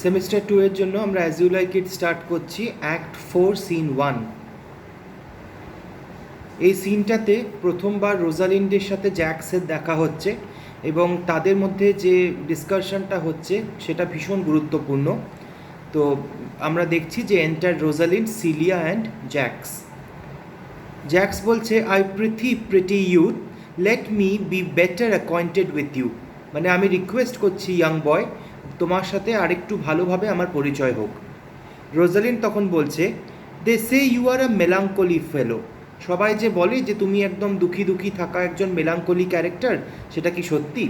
Semester 2 এর জন্য আমরা as you like it start করছি অ্যাক্ট 4 সিন 1। এই সিনটাতে প্রথমবার রোজালিন্ডের সাথে জ্যাক্সের দেখা হচ্ছে এবং তাদের মধ্যে যে ডিসকাশনটা হচ্ছে সেটা ভীষণ গুরুত্বপূর্ণ। তো আমরা দেখছি যে enter Rosalind, Celia and Jaques. Jaques বলছে, I pretty youth, let me be better acquainted with you. মানে আমি রিকোয়েস্ট করছি ইয়াং বয়, তোমার সাথে আরেকটু ভালোভাবে আমার পরিচয় হোক। রোজালিন তখন বলছে, দে সে ইউ আর আ মেলাঙ্কলি ফেলো। সবাই যে বলে যে তুমি একদম দুঃখী দুঃখী থাকা একজন মেলাঙ্কলি ক্যারেক্টার, সেটা কি সত্যি?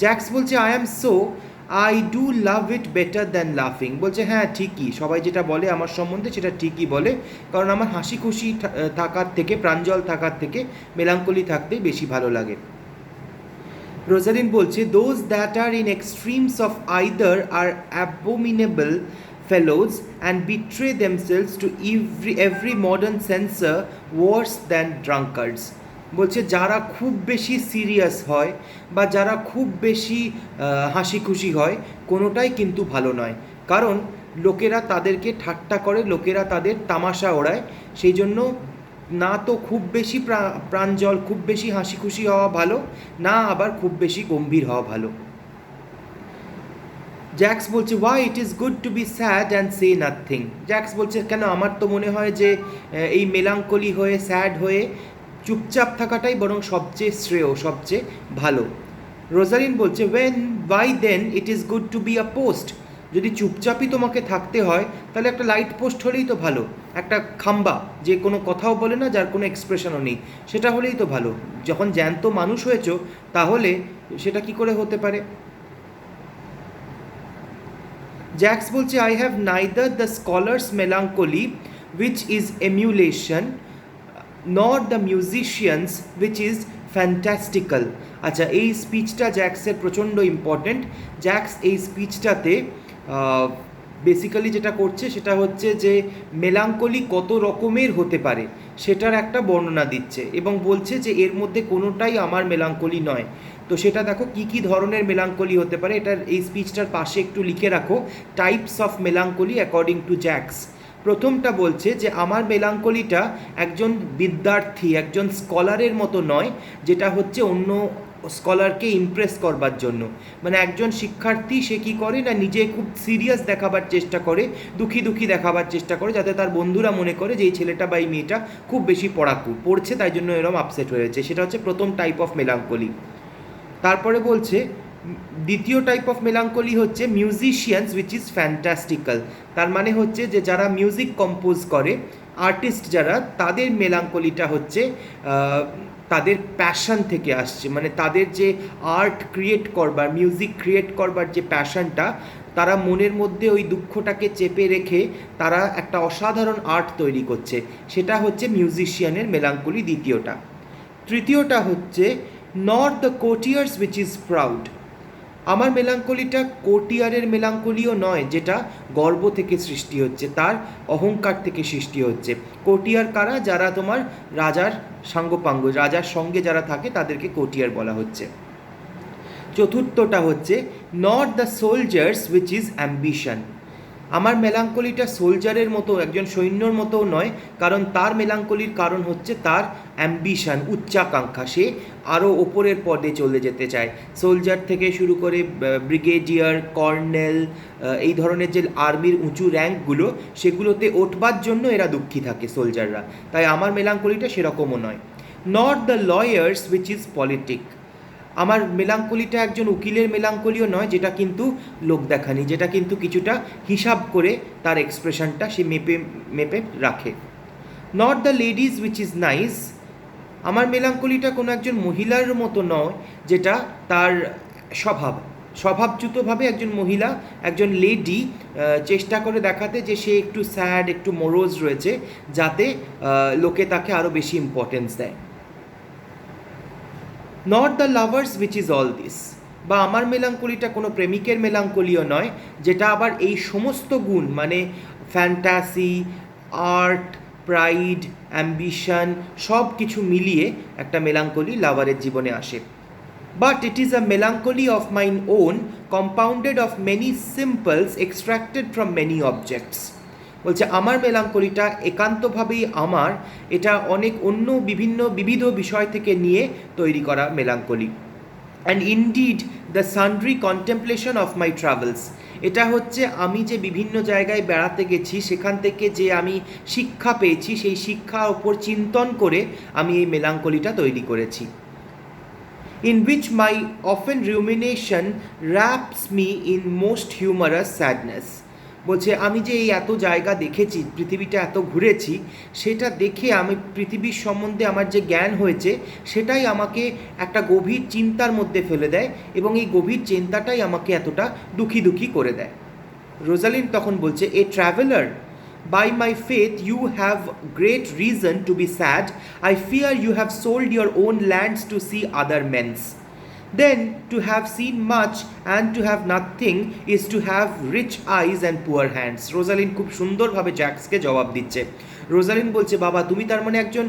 জ্যাক্স বলছে, I am so, I do love it better than লাফিং। বলছে হ্যাঁ ঠিকই, সবাই যেটা বলে আমার সম্বন্ধে সেটা ঠিকই বলে, কারণ আমার হাসি খুশি থাকার থেকে, প্রাঞ্জল থাকার থেকে মেলাঙ্কলি থাকতেই বেশি ভালো লাগে। রোজালিন বলছে, those that are in extremes of either are abominable fellows and betray themselves to every modern censor worse than drunkards। বলছে যারা খুব বেশি সিরিয়াস হয় বা যারা খুব বেশি হাসি খুশি হয়, কোনোটাই কিন্তু ভালো নয়, কারণ লোকেরা তাদেরকে ঠাট্টা করে, লোকেরা তাদের তামাশা ওড়ায়। সেই জন্য না তো খুব বেশি প্রাঞ্জল, খুব বেশি হাসি খুশি হওয়া ভালো, না আবার খুব বেশি গম্ভীর হওয়া ভালো। জ্যাক্স বলছে, why it is good to be sad and say nothing. Jaques বলছে, কেন আমার তো মনে হয় যে এই মেলাঙ্কলি হয়ে, স্যাড হয়ে চুপচাপ থাকাটাই বরং সবচেয়ে শ্রেয়, সবচেয়ে ভালো। রোজালিন বলছে, why then it is good to be a post. যদি চুপচাপই তোমাকে থাকতে হয় তাহলে একটা লাইট পোস্ট হলেই তো ভালো, একটা খাম্বা যে কোনো কথাও বলে না, যার কোনো এক্সপ্রেশনও নেই, সেটা হলেই তো ভালো। যখন জ্যান্ত মানুষ হয়েছ তাহলে সেটা কি করে হতে পারে? জ্যাক্স বলছে, I have neither the scholar's melancholy which is emulation nor the musician's which is fantastical. আচ্ছা, এই স্পিচটা জ্যাক্সের প্রচণ্ড ইম্পর্ট্যান্ট। জ্যাক্স এই স্পিচটাতে বেসিক্যালি যেটা করছে সেটা হচ্ছে যে মেলাঙ্কলি কত রকমের হতে পারে সেটার একটা বর্ণনা দিচ্ছে এবং বলছে যে এর মধ্যে কোনোটাই আমার মেলাঙ্কলি নয়। তো সেটা দেখো কী কী ধরনের মেলাঙ্কলি হতে পারে, এটার এই স্পিচটার পাশে একটু লিখে রাখো, types of melancholy according to Jaques. প্রথমটা বলছে যে আমার মেলাঙ্কলিটা একজন বিদ্যার্থী, একজন স্কলারের মতো নয়, যেটা হচ্ছে অন্য স্কলারকে ইমপ্রেস করবার জন্য। মানে একজন শিক্ষার্থী সে কী করে না, নিজে খুব সিরিয়াস দেখাবার চেষ্টা করে, দুঃখী দুঃখী দেখাবার চেষ্টা করে, যাতে তার বন্ধুরা মনে করে যে এই ছেলেটা বা এই মেয়েটা খুব বেশি পড়ছে, তাই জন্য এরকম আপসেট হয়েছে। সেটা হচ্ছে প্রথম টাইপ অফ মেলাঙ্কলি। তারপরে বলছে দ্বিতীয় টাইপ অফ মেলাঙ্কলি হচ্ছে মিউজিশিয়ানস উইচ ইজ ফ্যান্টাস্টিক্যাল। তার মানে হচ্ছে যে যারা মিউজিক কম্পোজ করে, আর্টিস্ট যারা, তাদের মেলাঙ্কলিটা হচ্ছে তাদের প্যাশন থেকে আসছে। মানে তাদের যে আর্ট ক্রিয়েট করবার, মিউজিক ক্রিয়েট করবার যে প্যাশনটা, তারা মনের মধ্যে ওই দুঃখটাকে চেপে রেখে তারা একটা অসাধারণ আর্ট তৈরি করছে, সেটা হচ্ছে মিউজিশিয়ানের মেলাঙ্কলি দ্বিতীয়টা। তৃতীয়টা হচ্ছে not the courtier's which is proud. আমার মেলাঙ্কলিটা কোটিয়ারের মেলাঙ্কলিও নয়, যেটা গর্ব থেকে সৃষ্টি হচ্ছে, তার অহংকার থেকে সৃষ্টি হচ্ছে। কোটিয়ার কারা? যারা তোমার রাজার সাঙ্গপাঙ্গ, রাজার সঙ্গে যারা থাকে তাদেরকে কোটিয়ার বলা হচ্ছে। চতুর্থটা হচ্ছে not the soldiers which is ambition. আমার মেলাঙ্কলিটা সোলজারের মতো, একজন সৈন্যর মতোও নয়, কারণ তার মেলাঙ্কলির কারণ হচ্ছে তার অ্যাম্বিশন, উচ্চাকাঙ্ক্ষা, সে আরও ওপরের পদে চলে যেতে চায়। সোলজার থেকে শুরু করে ব্রিগেডিয়ার, কর্নেল, এই ধরনের যে আর্মির উঁচু র্যাঙ্কগুলো, সেগুলোতে ওঠবার জন্য এরা দুঃখী থাকে সোলজাররা। তাই আমার মেলাঙ্কলিটা সেরকমও নয়। Not the lawyers which is politic. আমার মেলাঙ্কলিটা একজন উকিলের মেলাঙ্কলিও নয়, যেটা কিন্তু লোক দেখানি, যেটা কিন্তু কিছুটা হিসাব করে তার এক্সপ্রেশনটা সে মেপে রাখে। Not the ladies which is nice. আমার মেলাঙ্কলিটা কোনো একজন মহিলার মতো নয়, যেটা তার স্বভাবচ্যুতভাবে একজন মহিলা, একজন লেডি চেষ্টা করে দেখাতে যে সে একটু স্যাড, একটু মোরোজ রয়েছে, যাতে লোকে তাকে আরও বেশি ইম্পর্টেন্স দেয়। Not the lovers which is all this. বা আমার মেলাঙ্কলিটা কোনো প্রেমিকের মেলাঙ্কলিও নয়, যেটা আবার এই সমস্ত গুণ, মানে ফ্যান্টাসি, আর্ট, প্রাইড, অ্যাম্বিশন, সব কিছু মিলিয়ে একটা মেলাঙ্কলি লাভারের জীবনে আসে। but it is a melancholy of mine own, compounded of many simples extracted from many objects. বলছে আমার মেলাঙ্কলিটা একান্তভাবেই আমার, এটা অনেক অন্য বিবিধ বিষয় থেকে নিয়ে তৈরি করা melancholy. And indeed the sundry contemplation of my travels, এটা হচ্ছে আমি যে বিভিন্ন জায়গায় বেড়াতে গেছি সেখান থেকে যে আমি শিক্ষা পেয়েছি, সেই শিক্ষার ওপর চিন্তন করে আমি এই মেলাঙ্কলিটা তৈরি করেছি। in which my often rumination wraps me in most humorous sadness. বলছে আমি যে এই এত জায়গা দেখেছি, পৃথিবীটা এত ঘুরেছি, সেটা দেখে আমি পৃথিবীর সম্বন্ধে আমার যে জ্ঞান হয়েছে সেটাই আমাকে একটা গভীর চিন্তার মধ্যে ফেলে দেয়, এবং এই গভীর চিন্তাটাই আমাকে এতটা দুঃখী করে দেয়। রোজালিন তখন বলছে, a traveller, by my faith you have great reason to be sad. I fear you have sold your own lands to see other men's. Then to have seen much and to have nothing is to have rich eyes and poor hands. Rosalyn খুব সুন্দরভাবে জ্যাক্সকে জবাব দিচ্ছে। Rosalyn বলছে, বাবা তুমি তার মানে একজন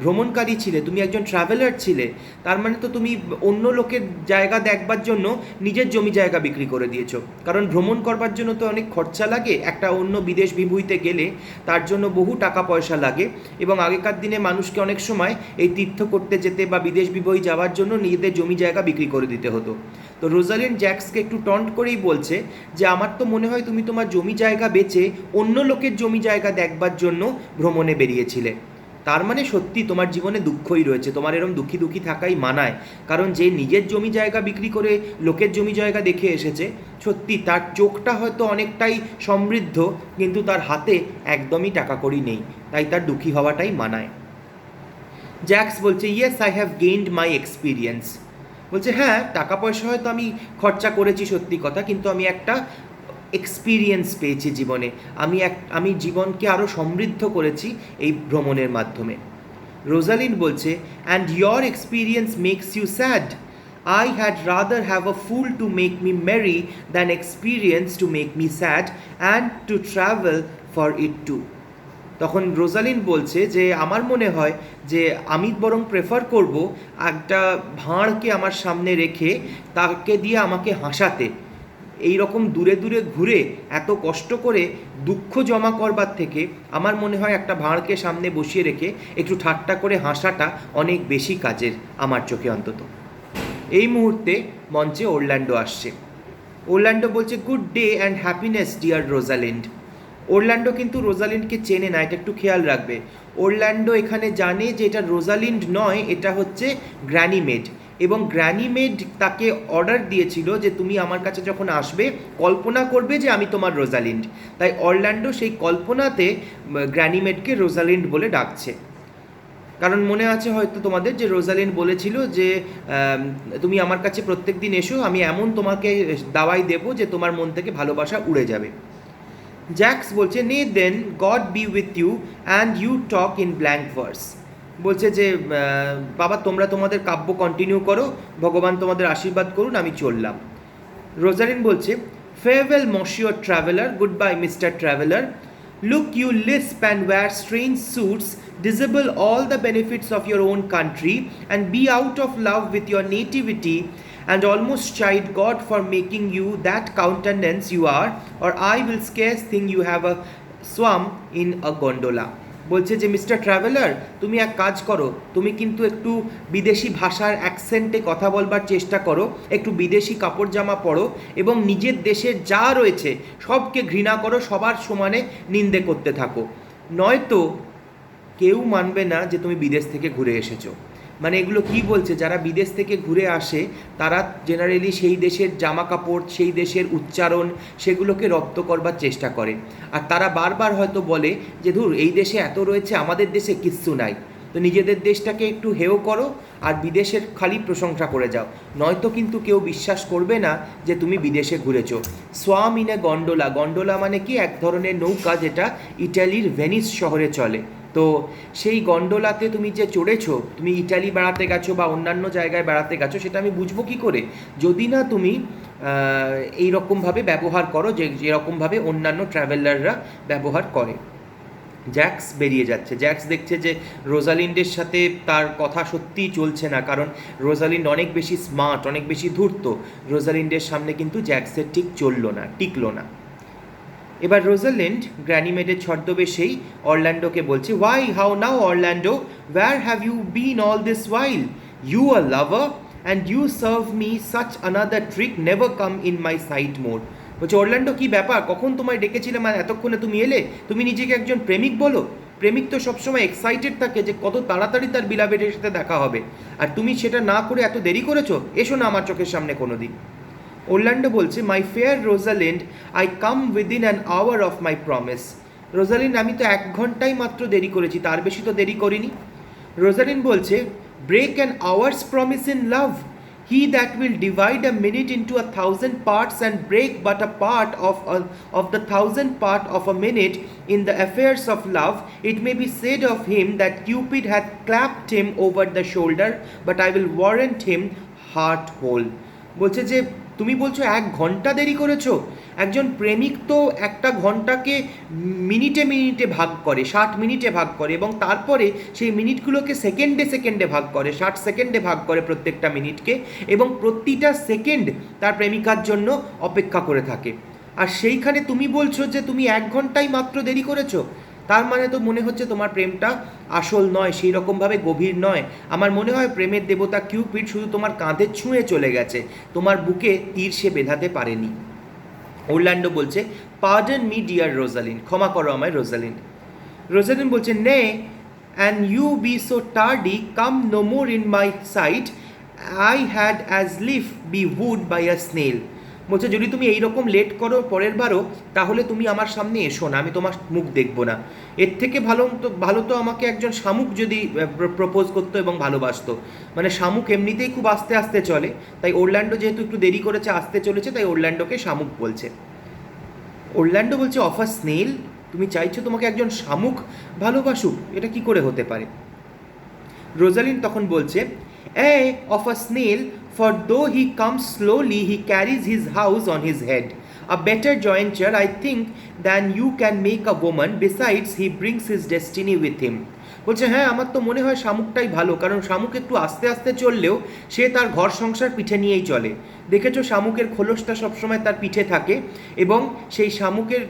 ভ্রমণকারী ছিলে, তুমি একজন ট্রাভেলার ছিলে, তার মানে তো তুমি অন্য লোকের জায়গা দেখবার জন্য নিজের জমি জায়গা বিক্রি করে দিয়েছো। কারণ ভ্রমণ করবার জন্য তো অনেক খরচা লাগে, একটা অন্য বিদেশ বিভূতিতে গেলে তার জন্য বহু টাকা পয়সা লাগে, এবং আগেকার দিনে মানুষকে অনেক সময় এই তীর্থ করতে যেতে বা বিদেশ বিভূতি যাওয়ার জন্য নিজেদের জমি জায়গা বিক্রি করে দিতে হতো। তো রোজালিন জ্যাক্সকে একটু টন্ট করেই বলছে যে আমার তো মনে হয় তুমি তোমার জমি জায়গা বেচে অন্য লোকের জমি জায়গা দেখবার জন্য ভ্রমণে বেরিয়েছিলে। তার মানে সত্যি তোমার জীবনে দুঃখই রয়েছে, তোমার এরকম দুঃখী থাকাই মানায়। কারণ যে নিজের জমি জায়গা বিক্রি করে লোকের জমি জায়গা দেখে এসেছে, সত্যি তার চোখটা হয়তো অনেকটাই সমৃদ্ধ, কিন্তু তার হাতে একদমই টাকা কড়ি নেই, তাই তার দুঃখী হওয়াটাই মানায়। জ্যাক্স বলছে, yes I have gained my experience. বলছে হ্যাঁ, টাকা পয়সা হয়তো আমি খরচা করেছি সত্যি কথা, কিন্তু আমি একটা এক্সপিরিয়েন্স পেয়েছি জীবনে, আমি জীবনকে আরও সমৃদ্ধ করেছি এই ভ্রমণের মাধ্যমে। রোজালিন বলছে, and your experience makes you sad. I had rather have a fool to make me merry than experience to make me sad and to travel for it too. তখন রোজালিন বলছে যে আমার মনে হয় যে আমি বরং প্রেফার করব একটা ভাঁড়কে আমার সামনে রেখে তাকে দিয়ে আমাকে হাসাতে, এই রকম দূরে ঘুরে এত কষ্ট করে দুঃখ জমা করবার থেকে আমার মনে হয় একটা ভাঁড়কে সামনে বসিয়ে রেখে একটু ঠাট্টা করে হাসাটা অনেক বেশি কাজের, আমার চোখে অন্তত। এই মুহূর্তে মঞ্চে ওরল্যান্ডো আসছে। ওরল্যান্ডো বলছে, good day and happiness dear Rosalind. Orlando কিন্তু রোজালিন্ডকে চেনে না, এটা একটু খেয়াল রাখবে। ওরল্যান্ডো এখানে জানে যে এটা রোজালিন্ড নয়, এটা হচ্ছে গ্র্যানিমেড, এবং গ্র্যানিমেড তাকে অর্ডার দিয়েছিল যে তুমি আমার কাছে যখন আসবে কল্পনা করবে যে আমি তোমার রোজালিন্ড। তাই অরল্যান্ডো সেই কল্পনাতে গ্র্যানিমেডকে রোজালিন্ড বলে ডাকছে। কারণ মনে আছে হয়তো তোমাদের যে রোজালিন্ড বলেছিল যে তুমি আমার কাছে প্রত্যেক দিন এসো, আমি এমন তোমাকে দাওয়াই দেবো যে তোমার মন থেকে ভালোবাসা উড়ে যাবে। জ্যাক্স বলছে, nay then God be with you and you talk in blank verse. বলছে যে বাবা তোমরা তোমাদের কাব্য কন্টিনিউ করো, ভগবান তোমাদের আশীর্বাদ করুন, আমি চললাম। রোজালিন বলছে, farewell monsieur traveller, good bye mister traveller, look you lisp and wear strange suits, disable all the benefits of your own country and be out of love with your nativity and almost chide God for making you that countenance you are, or I will scarce think you have a swam in a gondola. বলছে যে mister traveller, তুমি এক কাজ করো, তুমি কিন্তু একটু বিদেশি ভাষার অ্যাকসেন্টে কথা বলবার চেষ্টা করো, একটু বিদেশি কাপড় জামা পরো, এবং নিজের দেশের যা রয়েছে সবকে ঘৃণা করো, সবার সমানে নিন্দে করতে থাকো, নয়তো কেউ মানবে না যে তুমি বিদেশ থেকে ঘুরে এসেছো। মানে এগুলো কি বলছে, যারা বিদেশ থেকে ঘুরে আসে তারা জেনারেলি সেই দেশের জামা কাপড়, সেই দেশের উচ্চারণ, সেগুলোকে রপ্ত করবার চেষ্টা করে, আর তারা বারবার হয়তো বলে যে ধুর এই দেশে এত রয়েছে, আমাদের দেশে কিচ্ছু নাই। তো নিজেদের দেশটাকে একটু হেয় করো আর বিদেশের খালি প্রশংসা করে যাও, নয়তো কিন্তু কেউ বিশ্বাস করবে না যে তুমি বিদেশে ঘুরেছো। Swam in a gondola, gondola মানে কি, এক ধরনের নৌকা যেটা ইটালির ভেনিস শহরে চলে। তো সেই গন্ডোলাতে তুমি যে চড়েছো, তুমি ইটালি বেড়াতে গেছো বা অন্যান্য জায়গায় বেড়াতে গেছো, সেটা আমি বুঝবো কী করে যদি না তুমি এই রকমভাবে ব্যবহার করো যেরকমভাবে অন্যান্য ট্রাভেলাররা ব্যবহার করে। জ্যাক্স বেরিয়ে যাচ্ছে। জ্যাক্স দেখছে যে রোজালিন্ডের সাথে তার কথা সত্যিই চলছে না, কারণ রোজালিন্ড অনেক বেশি স্মার্ট, অনেক বেশি ধূর্ত। রোজালিন্ডের সামনে কিন্তু জ্যাক্সের ঠিক চললো না, টিকলো না। এবার রোজালিন্ড গ্র্যানিমেডের ছদ্মবেশেই অরল্যান্ডোকে বলছে, why how now Orlando, where have you been all this while? You are lover and you serve me such another trick never come in my sight more. বলছে, অরল্যান্ডো কী ব্যাপার, কখন তোমায় ডেকেছিলাম আর এতক্ষণে তুমি এলে? তুমি নিজেকে একজন প্রেমিক বলো? প্রেমিক তো সবসময় এক্সাইটেড থাকে যে কত তাড়াতাড়ি তার বিলাবেটের সাথে দেখা হবে, আর তুমি সেটা না করে এত দেরি করেছো। এসো না আমার চোখের সামনে কোনো দিন। ওরল্যান্ডো বলছে, my fair Rosalind, I come within an hour of my promise. Rosalind, আমি তো 1 ঘন্টাই মাত্র দেরি করেছি, তার বেশি তো দেরি করিনি। রোজালিন্ড বলছে, break an hours promise in love, he that will divide a minute into 1,000 parts and break but a part of the 1,000 part of a minute in the affairs of love, it may be said of him that Cupid hath clapped him over the shoulder, but I will warrant him heart whole. বলছে যে তুমি বলছো 1 ঘন্টা দেরি করেছো? একজন প্রেমিক তো একটা ঘন্টাকে মিনিটে মিনিটে ভাগ করে, 60 মিনিটে ভাগ করে, এবং তারপরে সেই মিনিটগুলোকে সেকেন্ডে সেকেন্ডে ভাগ করে, 60 সেকেন্ডে ভাগ করে প্রত্যেকটা মিনিটকে, এবং প্রতিটা সেকেন্ড তার প্রেমিকার জন্য অপেক্ষা করে থাকে। আর সেইখানে তুমি বলছো যে তুমি 1 ঘন্টাই মাত্র দেরি করেছো। তার মানে তো মনে হচ্ছে তোমার প্রেমটা আসল নয়, সেই রকমভাবে গভীর নয়। আমার মনে হয় প্রেমের দেবতা কিউপিড শুধু তোমার কাঁধে ছুঁয়ে চলে গেছে, তোমার বুকে তীর সে বেঁধাতে পারেনি। ওরল্যান্ডো বলছে, পার্ডন মি ডিয়ার রোজালিন্ড, ক্ষমা করো আমায় রোজালিন্ড। রোজালিন্ড বলছে, nay and you be so tardy, come no more in my sight, I had as lief be wooed by a snail. বলছে, যদি তুমি এইরকম লেট করো পরের বারও, তাহলে তুমি আমার সামনে এসো না, আমি তোমার মুখ দেখবো না। এর থেকে ভালো তো আমাকে একজন শামুক যদি প্রপোজ করতো এবং ভালোবাসতো। মানে শামুক এমনিতেই খুব আস্তে আস্তে চলে, তাই ওরল্যান্ডো যেহেতু একটু দেরি করেছে, আসতে চলেছে, তাই ওরল্যান্ডোকে শামুক বলছে। ওরল্যান্ডো বলছে, অফ আ স্নেল, তুমি চাইছো তোমাকে একজন শামুক ভালোবাসুক? এটা কি করে হতে পারে? রোজালিন্ড তখন বলছে, of a snail, for though he comes slowly, he carries his house on his head. A better jointure, I think, than you can make a woman. Besides, he brings his destiny with him. বলছে, হ্যাঁ, আমার তো মনে হয় শামুকটাই ভালো, কারণ শামুক একটু আস্তে আস্তে চললেও সে তার ঘর সংসার পিঠে নিয়েই চলে। দেখেছো, শামুকের খোলসটা সবসময় তার পিঠে থাকে, এবং সেই শামুকের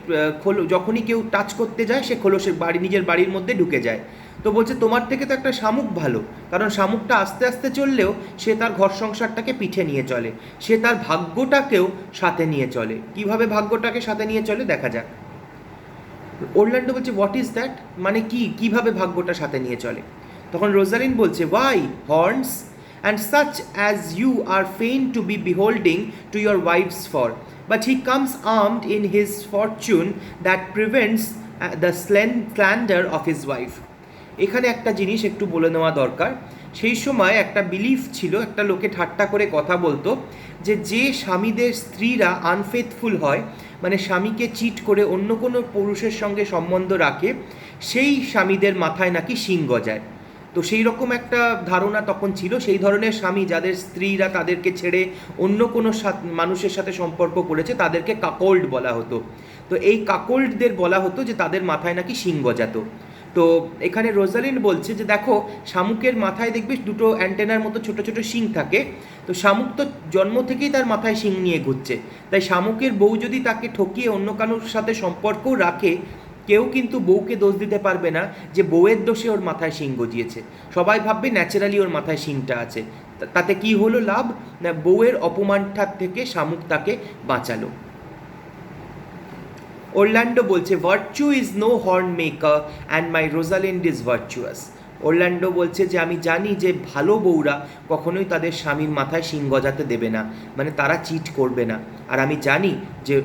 যখনই কেউ টাচ করতে যায়, সে খোলসের নিজের বাড়ির মধ্যে ঢুকে যায়। তো বলছে, তোমার থেকে তো একটা শামুক ভালো, কারণ শামুকটা আস্তে আস্তে চললেও সে তার ঘর সংসারটাকে পিঠে নিয়ে চলে, সে তার ভাগ্যটাকেও সাথে নিয়ে চলে। কিভাবে ভাগ্যটাকে সাথে নিয়ে চলে দেখা যাক। ওরল্যান্ডো বলছে, হোয়াট ইজ দ্যাট, মানে কিভাবে ভাগ্যটা সাথে নিয়ে চলে? তখন রোজালিন বলছে, why horns and such as you are fain to be beholding to your wives for, but he comes armed in his fortune that prevents the slander of his wife. এখানে একটা জিনিস একটু বলে নেওয়া দরকার। সেই সময় একটা বিলিফ ছিল, একটা লোকে ঠাট্টা করে কথা বলতো, যে স্বামীদের স্ত্রীরা আনফেথফুল হয়, মানে স্বামীকে চিট করে অন্য কোনো পুরুষের সঙ্গে সম্বন্ধ রাখে, সেই স্বামীদের মাথায় নাকি শিং গজায়। তো সেই রকম একটা ধারণা তখন ছিল। সেই ধরনের স্বামী যাদের স্ত্রীরা তাদেরকে ছেড়ে অন্য কোনো মানুষের সাথে সম্পর্ক করেছে, তাদেরকে কাকোল্ড বলা হতো। তো এই কাকোল্ডদের বলা হতো যে তাদের মাথায় নাকি শিং গজাতো। তো এখানে রোজালিন্ড বলছে যে দেখো, শামুকের মাথায় দেখবে দুটো অ্যান্টেনার মতো ছোট ছোট শিং থাকে। তো শামুক তো জন্ম থেকেই তার মাথায় শিং নিয়ে ঘুরছে, তাই শামুকের বউ যদি তাকে ঠকিয়ে অন্য কারোর সাথে সম্পর্কও রাখে, কেউ কিন্তু বউকে দোষ দিতে পারবে না যে বউয়ের দোষে ওর মাথায় শিং গজিয়েছে। সবাই ভাববে ন্যাচারালি ওর মাথায় শিংটা আছে। তাতে কি হলো লাভ? না, বউয়ের অপমানটার থেকে শামুক তাকে বাঁচালো। ওরল্যান্ডো বলছে, virtue is no horn maker and my Rosalind is virtuous. Orlando বলছে যে আমি জানি যে ভালো বউরা কখনোই তাদের স্বামীর মাথায় শিং গজাতে দেবে না, মানে তারা চিট করবে না। আর আমি জানি যে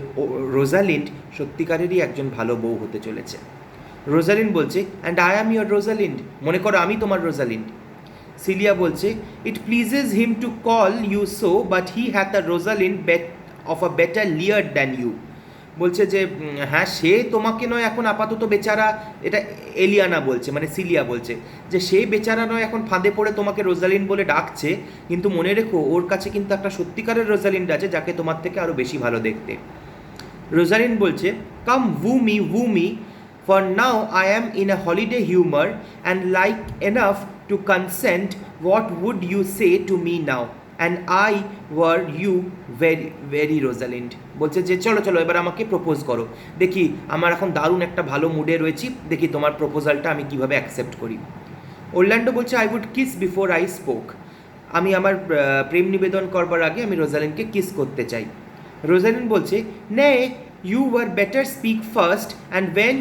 রোজালিন্ড সত্যিকারেরই একজন ভালো বউ হতে চলেছে। রোজালিন্ড বলছে, and I am your Rosalind, মনে করো আমি তোমার রোজালিন্ড। সিলিয়া বলছে, it pleases him to call you so, but he hath a Rosalind of a better leer than you. বলছে যে হ্যাঁ, সে তোমাকে নয় এখন আপাতত বেচারা, এটা এলিয়ানা বলছে, মানে সিলিয়া বলছে যে সে বেচারা নয় এখন ফাঁদে পড়ে তোমাকে রোজালিন্ড বলে ডাকছে, কিন্তু মনে রেখো ওর কাছে কিন্তু একটা সত্যিকারের রোজালিন্ড আছে যাকে তোমার থেকে আরও বেশি ভালো দেখতে। রোজালিন্ড বলছে, কাম woo me, For now I am in a holiday humor and like enough to consent. What would you say to me now? And I were you very very Rosalind. বলছে যে চলো চলো এবার আমাকে প্রপোজ করো, দেখি আমার এখন দারুণ একটা ভালো মুডে রয়েছি, দেখি তোমার প্রপোজালটা আমি কিভাবে অ্যাকসেপ্ট করি। ওরল্যান্ডো বলছে I would kiss before I spoke, আমি আমার প্রেম নিবেদন করবার আগে আমি রোজালিনকে কিস করতে চাই। রোজালিন বলছে নে, you were better speak first and when